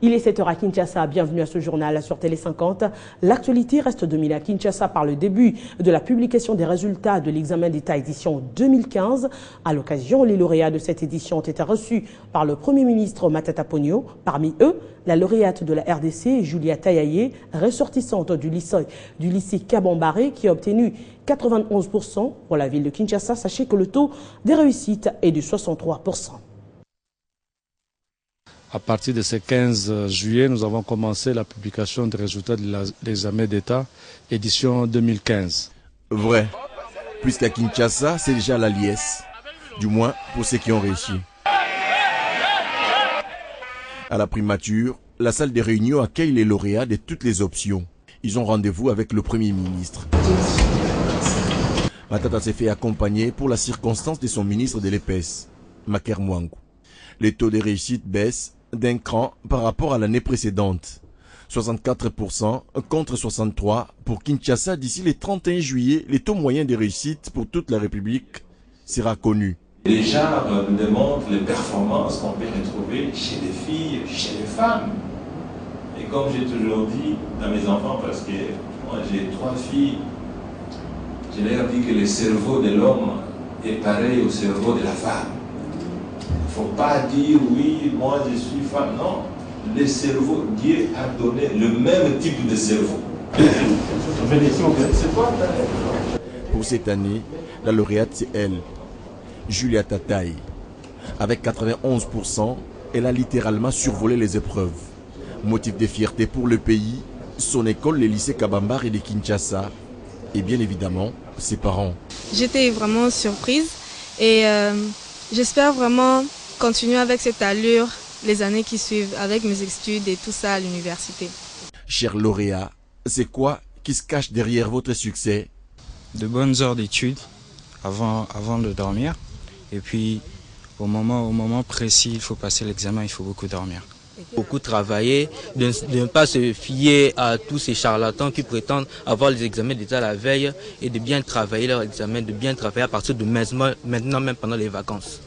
Il est 7h à Kinshasa, bienvenue à ce journal sur Télé 50. L'actualité reste dominée à Kinshasa par le début de la publication des résultats de l'examen d'État édition 2015. À l'occasion, les lauréats de cette édition ont été reçus par le Premier ministre Matata Ponyo. Parmi eux, la lauréate de la RDC, Julia Tayaye, ressortissante du lycée Kabambaré, qui a obtenu 91% pour la ville de Kinshasa. Sachez que le taux des réussites est de 63%. À partir de ce 15 juillet, nous avons commencé la publication des résultats de l'examen d'État, édition 2015. Vrai, puisqu'à Kinshasa, c'est déjà la liesse, du moins pour ceux qui ont réussi. À la primature, la salle des réunions accueille les lauréats de toutes les options. Ils ont rendez-vous avec le Premier ministre. Matata s'est fait accompagner pour la circonstance de son ministre de l'EPS, Maker Mwangu. Les taux de réussite baissent d'un cran par rapport à l'année précédente. 64% contre 63% pour Kinshasa. D'ici le 31 juillet, les taux moyens de réussite pour toute la République sera connu. Déjà, nous démontre les performances qu'on peut retrouver chez les filles, chez les femmes. Et comme j'ai toujours dit à mes enfants, parce que moi j'ai 3 filles, je leur dis que le cerveau de l'homme est pareil au cerveau de la femme. Il ne faut pas dire oui, moi je suis femme. Non, le cerveau, Dieu a donné le même type de cerveau. Pour cette année, la lauréate c'est elle, Julia Tayaye. Avec 91%, elle a littéralement survolé les épreuves. Motif de fierté pour le pays, son école, le lycée Kabambaré de Kinshasa, et bien évidemment, ses parents. J'étais vraiment surprise et j'espère vraiment continuer avec cette allure les années qui suivent, avec mes études et tout ça à l'université. Cher lauréat, c'est quoi qui se cache derrière votre succès? De bonnes heures d'études avant de dormir. Et puis, au moment précis, il faut passer l'examen, il faut beaucoup dormir. Beaucoup travailler, de ne pas se fier à tous ces charlatans qui prétendent avoir les examens d'État la veille et de bien travailler leur examen, de bien travailler à partir de maintenant même pendant les vacances.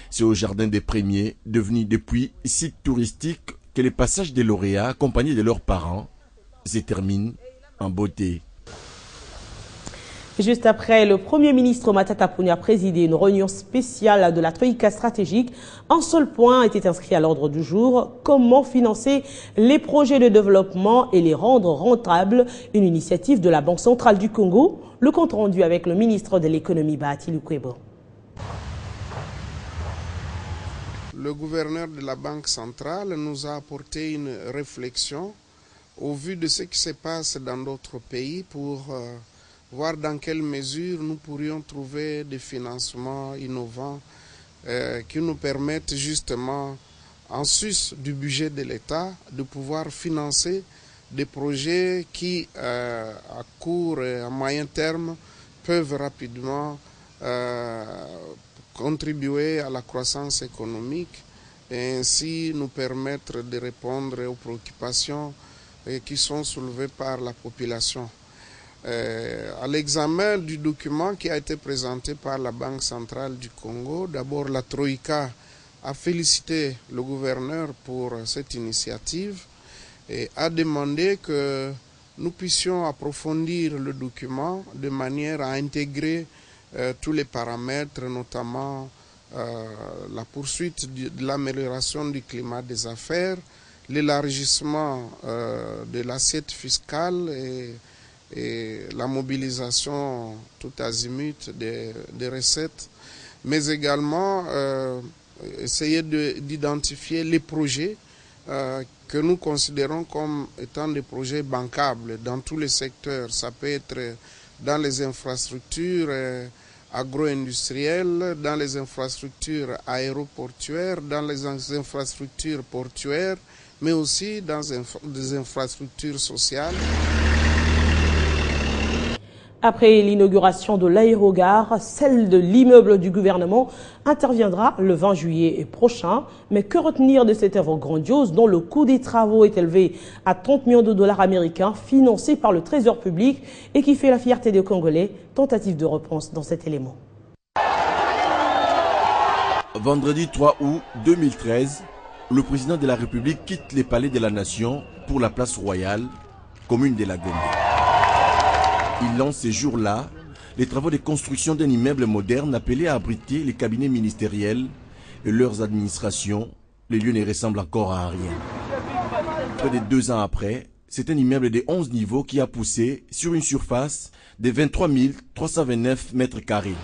C'est au Jardin des Premiers, devenu depuis site touristique, que les passages des lauréats accompagnés de leurs parents se terminent en beauté. Juste après, le Premier ministre Matata Ponyo a présidé une réunion spéciale de la Troïka stratégique. Un seul point était inscrit à l'ordre du jour: comment financer les projets de développement et les rendre rentables, une initiative de la Banque centrale du Congo. Le compte rendu avec le ministre de l'économie, Bahati Lukwebo. Le gouverneur de la Banque centrale nous a apporté une réflexion au vu de ce qui se passe dans d'autres pays pour voir dans quelle mesure nous pourrions trouver des financements innovants qui nous permettent justement, en sus du budget de l'État, de pouvoir financer des projets qui, à court et à moyen terme, peuvent rapidement contribuer à la croissance économique et ainsi nous permettre de répondre aux préoccupations qui sont soulevées par la population. À l'examen du document qui a été présenté par la Banque centrale du Congo, d'abord la Troïka a félicité le gouverneur pour cette initiative et a demandé que nous puissions approfondir le document de manière à intégrer tous les paramètres, notamment la poursuite de l'amélioration du climat des affaires, l'élargissement de l'assiette fiscale et la mobilisation tout azimut des recettes, mais également essayer d'identifier les projets que nous considérons comme étant des projets bancables dans tous les secteurs. Ça peut être dans les infrastructures agro-industrielles, dans les infrastructures aéroportuaires, dans les infrastructures portuaires, mais aussi dans des infrastructures sociales. Après l'inauguration de l'aérogare, celle de l'immeuble du gouvernement interviendra le 20 juillet prochain. Mais que retenir de cette œuvre grandiose dont le coût des travaux est élevé à 30 millions de dollars américains, financé par le Trésor public et qui fait la fierté des Congolais? Tentative de réponse dans cet élément. Vendredi 3 août 2013, le président de la République quitte les palais de la Nation pour la place royale, commune de la Gombe. Il lance ces jours-là les travaux de construction d'un immeuble moderne appelé à abriter les cabinets ministériels et leurs administrations. Les lieux ne ressemblent encore à rien. Près de 2 ans après, c'est un immeuble de 11 niveaux qui a poussé sur une surface de 23 329 mètres carrés.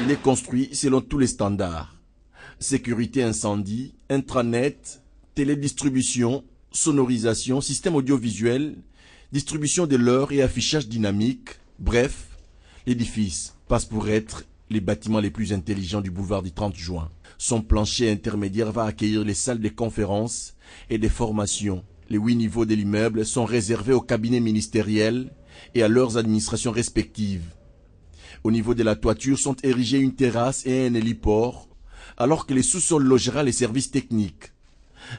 Il est construit selon tous les standards. Sécurité incendie, intranet, télédistribution, sonorisation, système audiovisuel, distribution de l'heure et affichage dynamique. Bref, l'édifice passe pour être les bâtiments les plus intelligents du boulevard du 30 juin. Son plancher intermédiaire va accueillir les salles de conférences et de formations. Les 8 niveaux de l'immeuble sont réservés aux cabinets ministériels et à leurs administrations respectives. Au niveau de la toiture sont érigées une terrasse et un héliport, alors que les sous-sols logera les services techniques.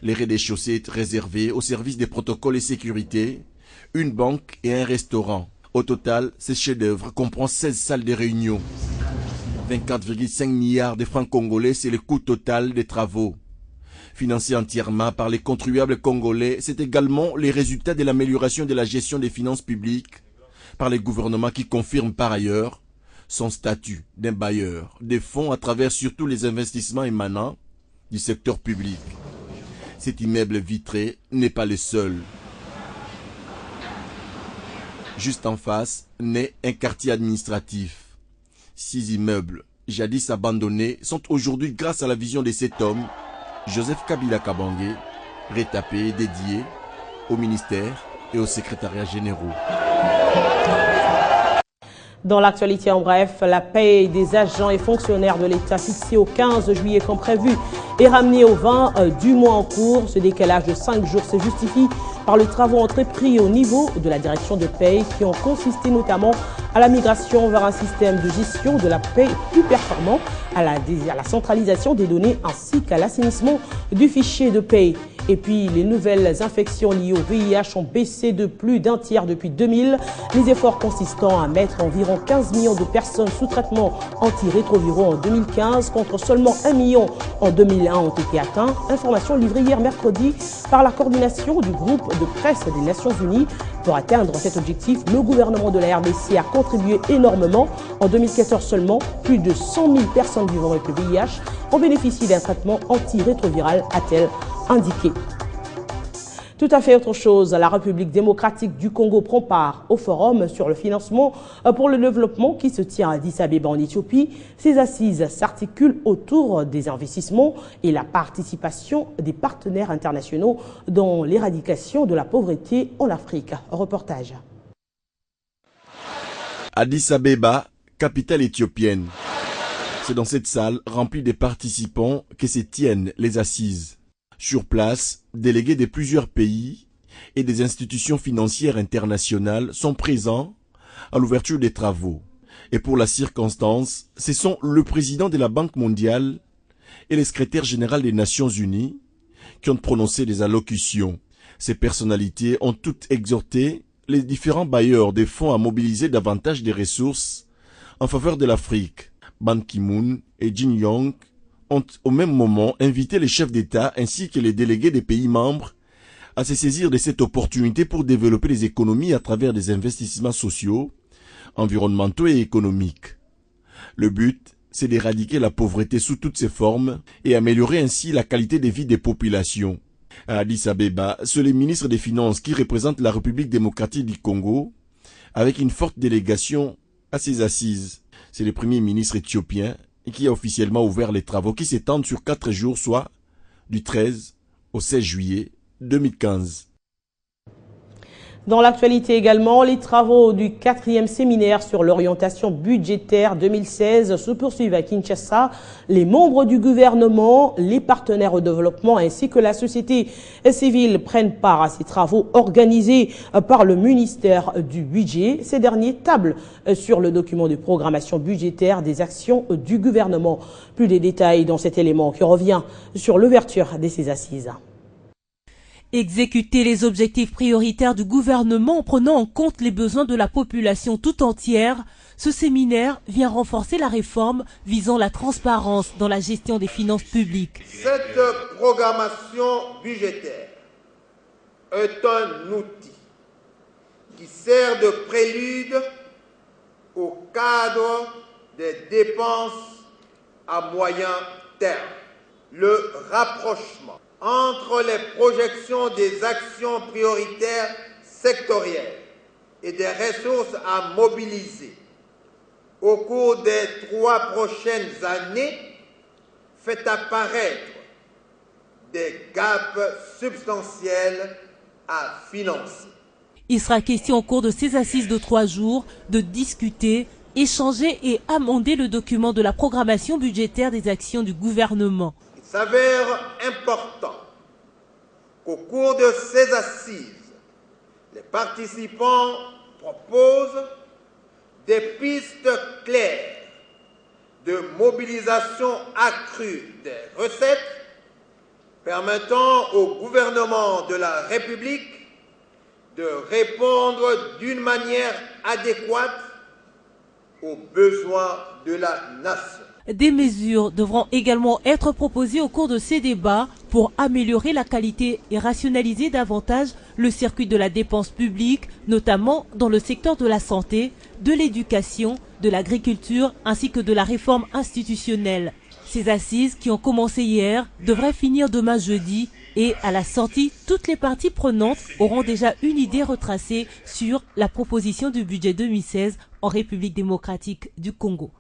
Les rez-de-chaussée est réservé aux services de protocole et sécurité, une banque et un restaurant. Au total, ce chef-d'œuvre comprend 16 salles de réunion. 24,5 milliards de francs congolais, c'est le coût total des travaux. Financé entièrement par les contribuables congolais, c'est également les résultats de l'amélioration de la gestion des finances publiques par les gouvernements qui confirment par ailleurs son statut d'un bailleur des fonds à travers surtout les investissements émanant du secteur public. Cet immeuble vitré n'est pas le seul. Juste en face naît un quartier administratif. 6 immeubles, jadis abandonnés, sont aujourd'hui, grâce à la vision de cet homme, Joseph Kabila Kabange, rétapé et dédié au ministère et au secrétariat généraux. Dans l'actualité en bref, la paie des agents et fonctionnaires de l'État fixée au 15 juillet comme prévu est ramenée au 20 du mois en cours. Ce décalage de 5 jours se justifie par les travaux entrepris au niveau de la direction de paie qui ont consisté notamment à la migration vers un système de gestion de la paie plus performant, à la centralisation des données ainsi qu'à l'assainissement du fichier de paie. Et puis, les nouvelles infections liées au VIH ont baissé de plus d'un tiers depuis 2000. Les efforts consistant à mettre environ 15 millions de personnes sous traitement antirétroviraux en 2015 contre seulement 1 million en 2001 ont été atteints. Information livrée hier mercredi par la coordination du groupe de presse des Nations Unies. Pour atteindre cet objectif, le gouvernement de la RDC a contribué énormément. En 2014 seulement, plus de 100 000 personnes vivant avec le VIH ont bénéficié d'un traitement antirétroviral, a-t-elle indiqué. Tout à fait autre chose, la République démocratique du Congo prend part au forum sur le financement pour le développement qui se tient à Addis Abeba en Éthiopie. Ces assises s'articulent autour des investissements et la participation des partenaires internationaux dans l'éradication de la pauvreté en Afrique. Reportage. Addis Abeba, capitale éthiopienne. C'est dans cette salle remplie de participants que se tiennent les assises. Sur place, délégués de plusieurs pays et des institutions financières internationales sont présents à l'ouverture des travaux. Et pour la circonstance, ce sont le président de la Banque mondiale et le secrétaire général des Nations Unies qui ont prononcé des allocutions. Ces personnalités ont toutes exhorté les différents bailleurs des fonds à mobiliser davantage des ressources en faveur de l'Afrique. Ban Ki-moon et Jin Yong ont au même moment invité les chefs d'État ainsi que les délégués des pays membres à se saisir de cette opportunité pour développer les économies à travers des investissements sociaux, environnementaux et économiques. Le but, c'est d'éradiquer la pauvreté sous toutes ses formes et améliorer ainsi la qualité de vie des populations. À Addis Abeba, c'est le ministre des Finances qui représente la République démocratique du Congo avec une forte délégation à ses assises. C'est le premier ministre éthiopien qui a officiellement ouvert les travaux qui s'étendent sur 4 jours, soit du 13 au 16 juillet 2015. Dans l'actualité également, les travaux du 4e séminaire sur l'orientation budgétaire 2016 se poursuivent à Kinshasa. Les membres du gouvernement, les partenaires au développement ainsi que la société civile prennent part à ces travaux organisés par le ministère du Budget. Ces derniers tablent sur le document de programmation budgétaire des actions du gouvernement. Plus de détails dans cet élément qui revient sur l'ouverture de ces assises. Exécuter les objectifs prioritaires du gouvernement en prenant en compte les besoins de la population tout entière, ce séminaire vient renforcer la réforme visant la transparence dans la gestion des finances publiques. Cette programmation budgétaire est un outil qui sert de prélude au cadre des dépenses à moyen terme. Le rapprochement entre les projections des actions prioritaires sectorielles et des ressources à mobiliser au cours des 3 prochaines années fait apparaître des gaps substantiels à financer. Il sera question au cours de ces assises de 3 jours de discuter, échanger et amender le document de la programmation budgétaire des actions du gouvernement. Il s'avère important qu'au cours de ces assises, les participants proposent des pistes claires de mobilisation accrue des recettes permettant au gouvernement de la République de répondre d'une manière adéquate aux besoins de la nation. Des mesures devront également être proposées au cours de ces débats pour améliorer la qualité et rationaliser davantage le circuit de la dépense publique, notamment dans le secteur de la santé, de l'éducation, de l'agriculture ainsi que de la réforme institutionnelle. Ces assises qui ont commencé hier devraient finir demain jeudi et à la sortie, toutes les parties prenantes auront déjà une idée retracée sur la proposition du budget 2016 en République démocratique du Congo.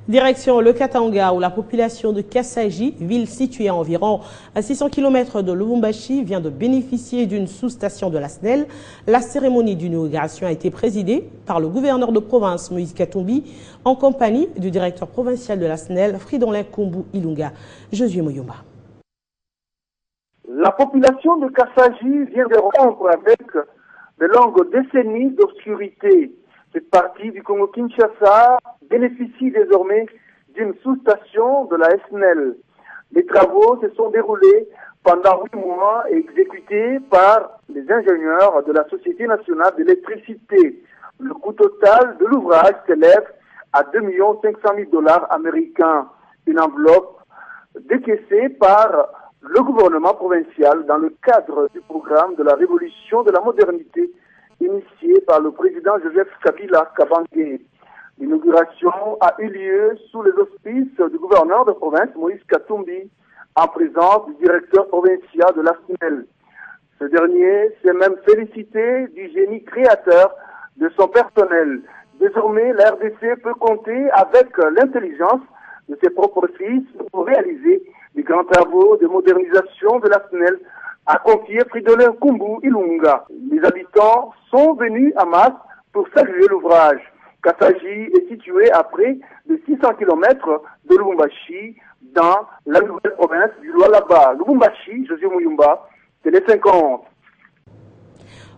Direction le Katanga où la population de Kassaji, ville située à environ 600 km de Lubumbashi, vient de bénéficier d'une sous-station de la SNEL. La cérémonie d'inauguration a été présidée par le gouverneur de province Moïse Katumbi en compagnie du directeur provincial de la SNEL, Fridolin Kumbu Ilunga. Josué Moyomba. La population de Kassaji vient de rompre avec de longues décennies d'obscurité. Cette partie du Congo-Kinshasa bénéficie désormais d'une sous-station de la SNEL. Les travaux se sont déroulés pendant 8 mois et exécutés par les ingénieurs de la Société nationale d'électricité. Le coût total de l'ouvrage s'élève à 2 500 000 $ américains. Une enveloppe décaissée par le gouvernement provincial dans le cadre du programme de la révolution de la modernité initié par le président Joseph Kabila Kabange. L'inauguration a eu lieu sous les auspices du gouverneur de province Moïse Katumbi en présence du directeur provincial de la SNEL. Ce dernier s'est même félicité du génie créateur de son personnel. Désormais, la RDC peut compter avec l'intelligence de ses propres fils pour réaliser les grands travaux de modernisation de la SNEL, a confié Fridolin Kumbu Ilunga. Les habitants sont venus en masse pour saluer l'ouvrage. Kassaji est situé à près de 600 km de Lubumbashi, dans la nouvelle province du Lualaba. Lubumbashi, Josué Mouyumba, Télé 50.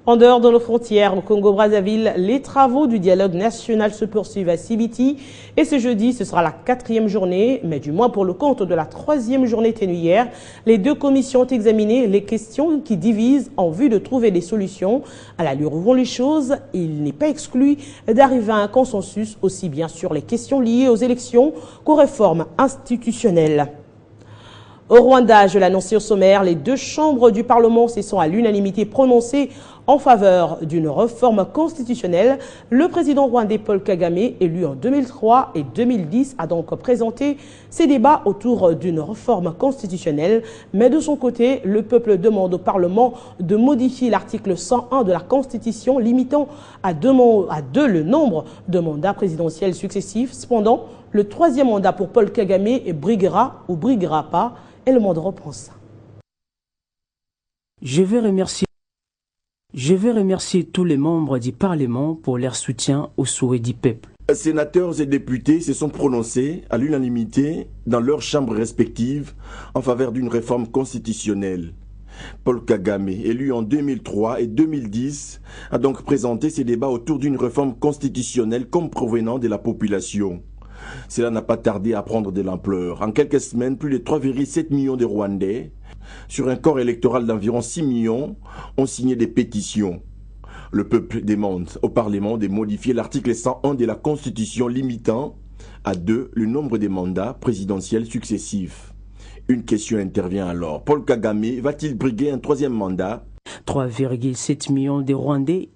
En dehors de nos frontières, au Congo-Brazzaville, les travaux du dialogue national se poursuivent à Sibiti. Et ce jeudi, ce sera la 4e journée, mais du moins pour le compte de la 3e journée tenue hier. Les 2 commissions ont examiné les questions qui divisent en vue de trouver des solutions. À l'allure où vont les choses, il n'est pas exclu d'arriver à un consensus aussi bien sur les questions liées aux élections qu'aux réformes institutionnelles. Au Rwanda, je l'ai annoncé au sommaire, les 2 chambres du Parlement se sont à l'unanimité prononcées en faveur d'une réforme constitutionnelle. Le président rwandais Paul Kagame, élu en 2003 et 2010, a donc présenté ses débats autour d'une réforme constitutionnelle. Mais de son côté, le peuple demande au Parlement de modifier l'article 101 de la Constitution, limitant à 2 le nombre de mandats présidentiels successifs. Cependant, le 3e mandat pour Paul Kagame briguera ou briguera pas. Et le monde reprend ça. Je vais remercier tous les membres du Parlement pour leur soutien aux souhaits du peuple. Sénateurs et députés se sont prononcés à l'unanimité dans leurs chambres respectives en faveur d'une réforme constitutionnelle. Paul Kagame, élu en 2003 et 2010, a donc présenté ses débats autour d'une réforme constitutionnelle comme provenant de la population. Cela n'a pas tardé à prendre de l'ampleur. En quelques semaines, plus de 3,7 millions de Rwandais sur un corps électoral d'environ 6 millions, ont signé des pétitions. Le peuple demande au Parlement de modifier l'article 101 de la Constitution limitant à 2 le nombre de mandats présidentiels successifs. Une question intervient alors. Paul Kagame va-t-il briguer un 3e mandat? 3,7 millions de Rwandais